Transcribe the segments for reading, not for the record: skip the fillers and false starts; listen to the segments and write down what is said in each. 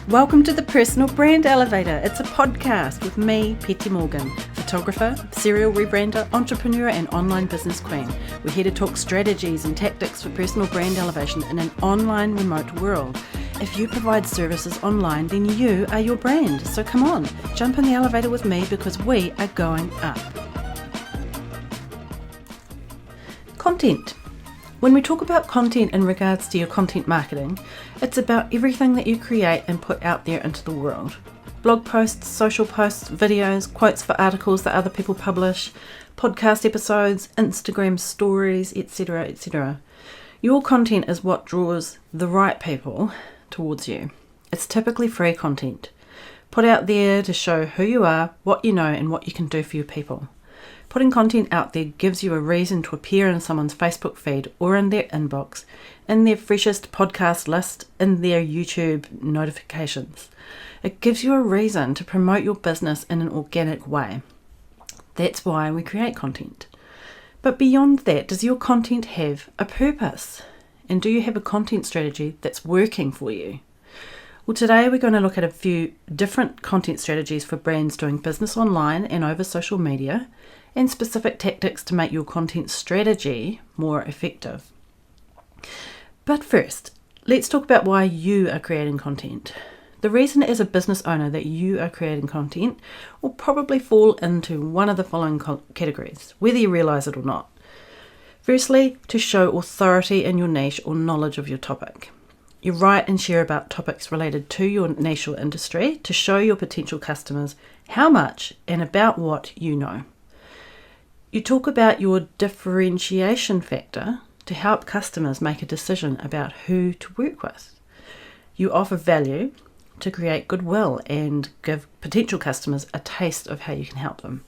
Welcome to the Personal Brand Elevator. It's a podcast with me, Petty Morgan, photographer, serial rebrander, entrepreneur and online business queen. We're here to talk strategies and tactics for personal brand elevation in an online remote world. If you provide services online, then you are your brand. So come on, jump in the elevator with me because we are going up. Content. When we talk about content in regards to your content marketing, it's about everything that you create and put out there into the world. Blog posts, social posts, videos, quotes for articles that other people publish, podcast episodes, Instagram stories, etc., etc. Your content is what draws the right people towards you. It's typically free content, put out there to show who you are, what you know, and what you can do for your people. Putting content out there gives you a reason to appear in someone's Facebook feed or in their inbox, in their freshest podcast list, in their YouTube notifications. It gives you a reason to promote your business in an organic way. That's why we create content. But beyond that, does your content have a purpose? And do you have a content strategy that's working for you? Well, today we're going to look at a few different content strategies for brands doing business online and over social media, and specific tactics to make your content strategy more effective. But first, let's talk about why you are creating content. The reason as a business owner that you are creating content will probably fall into one of the following categories, whether you realize it or not. Firstly, to show authority in your niche or knowledge of your topic. You write and share about topics related to your niche or industry to show your potential customers how much and about what you know. You talk about your differentiation factor to help customers make a decision about who to work with. You offer value to create goodwill and give potential customers a taste of how you can help them.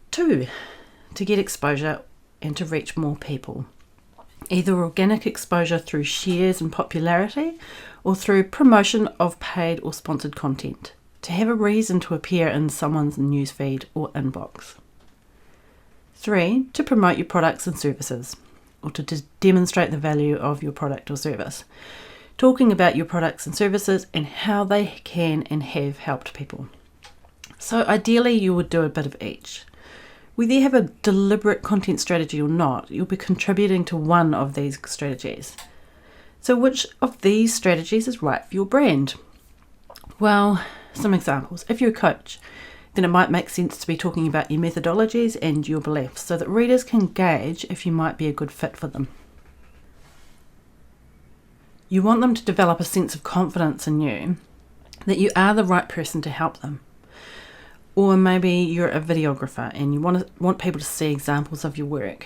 2, to get exposure and to reach more people. Either organic exposure through shares and popularity or through promotion of paid or sponsored content, to have a reason to appear in someone's newsfeed or inbox. 3, to promote your products and services, or to demonstrate the value of your product or service, talking about your products and services and how they can and have helped people. So ideally you would do a bit of each. Whether you have a deliberate content strategy or not, you'll be contributing to one of these strategies. So which of these strategies is right for your brand? Well, some examples. If you're a coach, then it might make sense to be talking about your methodologies and your beliefs so that readers can gauge if you might be a good fit for them. You want them to develop a sense of confidence in you, that you are the right person to help them. Or maybe you're a videographer and you want people to see examples of your work.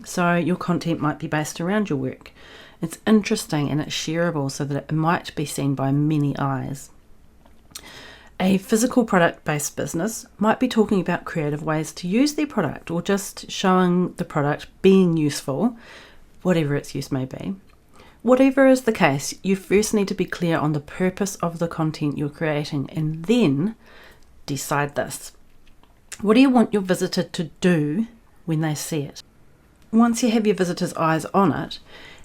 So your content might be based around your work. It's interesting and it's shareable so that it might be seen by many eyes. A physical product-based business might be talking about creative ways to use their product or just showing the product being useful, whatever its use may be. Whatever is the case, you first need to be clear on the purpose of the content you're creating and then decide this. What do you want your visitor to do when they see it? Once you have your visitor's eyes on it,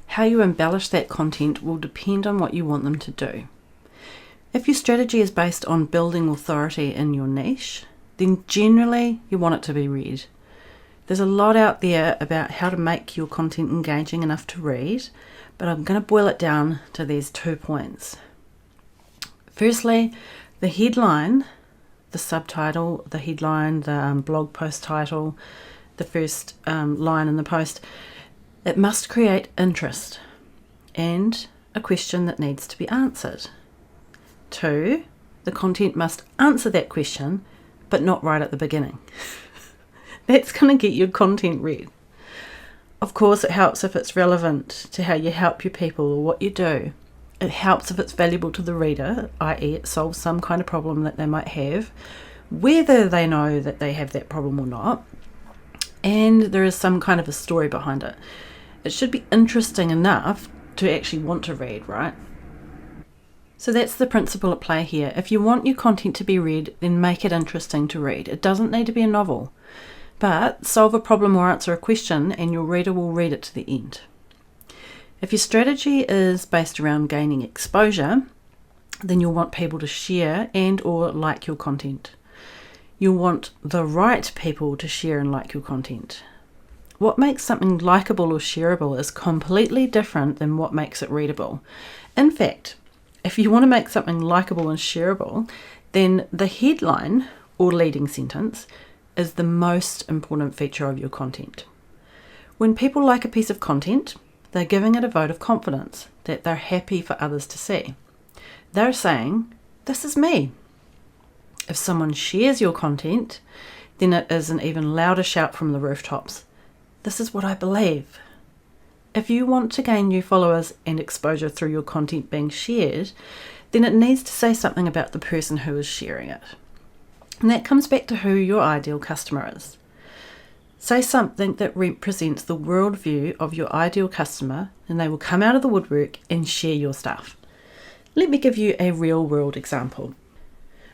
how you embellish that content will depend on what you want them to do. If your strategy is based on building authority in your niche, then generally you want it to be read. There's a lot out there about how to make your content engaging enough to read, but I'm going to boil it down to these 2 points. Firstly, the headline, the subtitle, the headline, the blog post title, the first line in the post, it must create interest and a question that needs to be answered. 2, the content must answer that question, but not right at the beginning. That's going to get your content read. Of course, it helps if it's relevant to how you help your people or what you do. It helps if it's valuable to the reader, i.e. it solves some kind of problem that they might have, whether they know that they have that problem or not, and there is some kind of a story behind it. It should be interesting enough to actually want to read, right? So that's the principle at play here. If you want your content to be read, then make it interesting to read. It doesn't need to be a novel, but solve a problem or answer a question and your reader will read it to the end. If your strategy is based around gaining exposure, then you'll want people to share and or like your content. You'll want the right people to share and like your content. What makes something likable or shareable is completely different than what makes it readable. In fact, if you want to make something likable and shareable, then the headline or leading sentence is the most important feature of your content. When people like a piece of content, they're giving it a vote of confidence that they're happy for others to see. They're saying, this is me. If someone shares your content, then it is an even louder shout from the rooftops. This is what I believe. If you want to gain new followers and exposure through your content being shared, then it needs to say something about the person who is sharing it. And that comes back to who your ideal customer is. Say something that represents the worldview of your ideal customer, and they will come out of the woodwork and share your stuff. Let me give you a real world example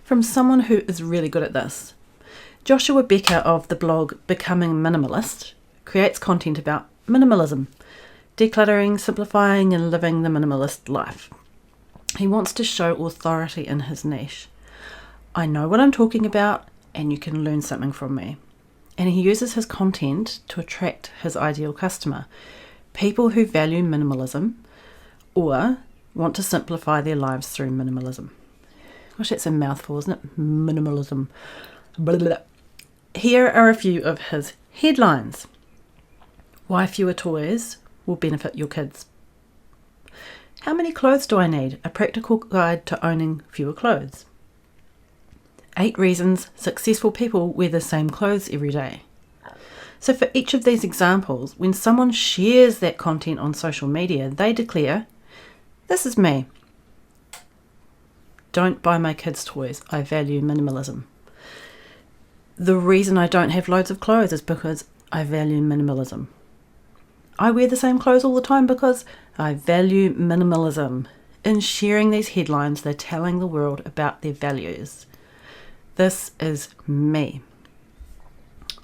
from someone who is really good at this. Joshua Becker of the blog Becoming Minimalist creates content about minimalism, decluttering, simplifying, and living the minimalist life. He wants to show authority in his niche. I know what I'm talking about, and you can learn something from me. And he uses his content to attract his ideal customer, people who value minimalism or want to simplify their lives through minimalism. Gosh, that's a mouthful, isn't it? Minimalism. Blah, blah, blah. Here are a few of his headlines. Why fewer toys will benefit your kids. How many clothes do I need? A practical guide to owning fewer clothes. 8 reasons successful people wear the same clothes every day. So for each of these examples, when someone shares that content on social media, they declare, this is me. Don't buy my kids' toys. I value minimalism. The reason I don't have loads of clothes is because I value minimalism. I wear the same clothes all the time because I value minimalism. In sharing these headlines, they're telling the world about their values. This is me.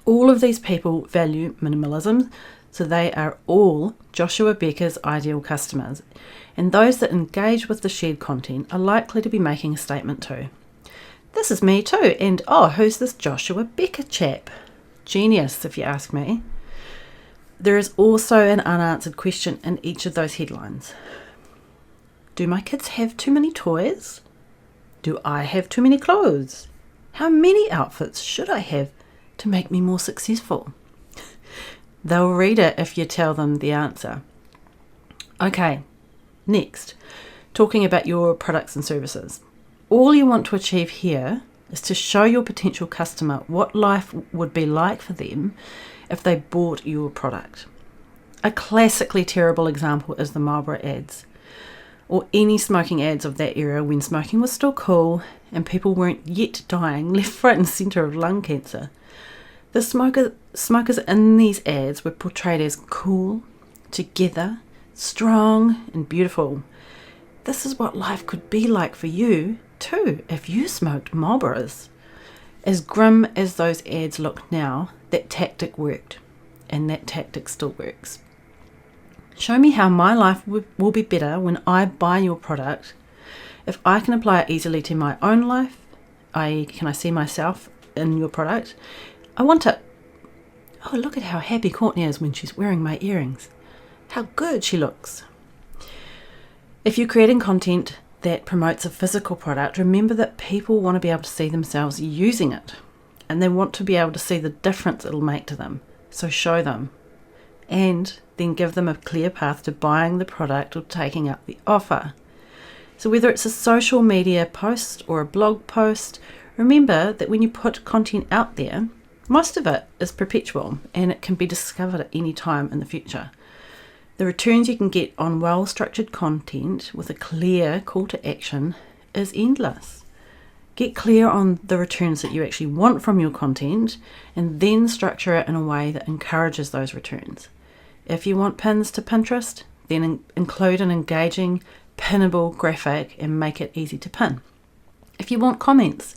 All of these people value minimalism, so they are all Joshua Becker's ideal customers. And those that engage with the shared content are likely to be making a statement too. This is me too, and oh, who's this Joshua Becker chap? Genius, if you ask me. There is also an unanswered question in each of those headlines. Do my kids have too many toys? Do I have too many clothes? How many outfits should I have to make me more successful? They'll read it if you tell them the answer. Okay, next, talking about your products and services. All you want to achieve here is to show your potential customer what life would be like for them if they bought your product. A classically terrible example is the Marlboro ads, or any smoking ads of that era when smoking was still cool and people weren't yet dying left, right and centre of lung cancer. The smokers in these ads were portrayed as cool, together, strong and beautiful. This is what life could be like for you too if you smoked Marlboros. As grim as those ads look now, that tactic worked, and that tactic still works. Show me how my life will be better when I buy your product. If I can apply it easily to my own life, i.e., can I see myself in your product? I want it. Oh, look at how happy Courtney is when she's wearing my earrings. How good she looks. If you're creating content that promotes a physical product, remember that people want to be able to see themselves using it, and they want to be able to see the difference it'll make to them. So show them, and then give them a clear path to buying the product or taking up the offer. So whether it's a social media post or a blog post, remember that when you put content out there, most of it is perpetual and it can be discovered at any time in the future. The returns you can get on well-structured content with a clear call to action is endless. Get clear on the returns that you actually want from your content and then structure it in a way that encourages those returns. If you want pins to Pinterest, then include an engaging, pinnable graphic and make it easy to pin. If you want comments,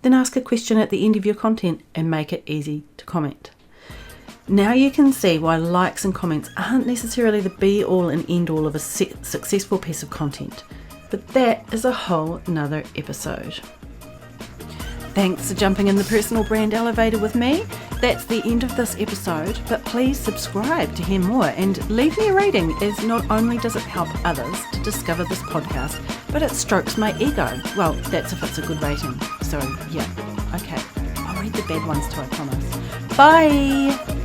then ask a question at the end of your content and make it easy to comment. Now you can see why likes and comments aren't necessarily the be-all and end-all of a successful piece of content, but that is a whole nother episode. Thanks for jumping in the personal brand elevator with me. That's the end of this episode, but please subscribe to hear more and leave me a rating, as not only does it help others to discover this podcast, but it strokes my ego. Well, that's if it's a good rating. So yeah, okay. I'll read the bad ones too, I promise. Bye!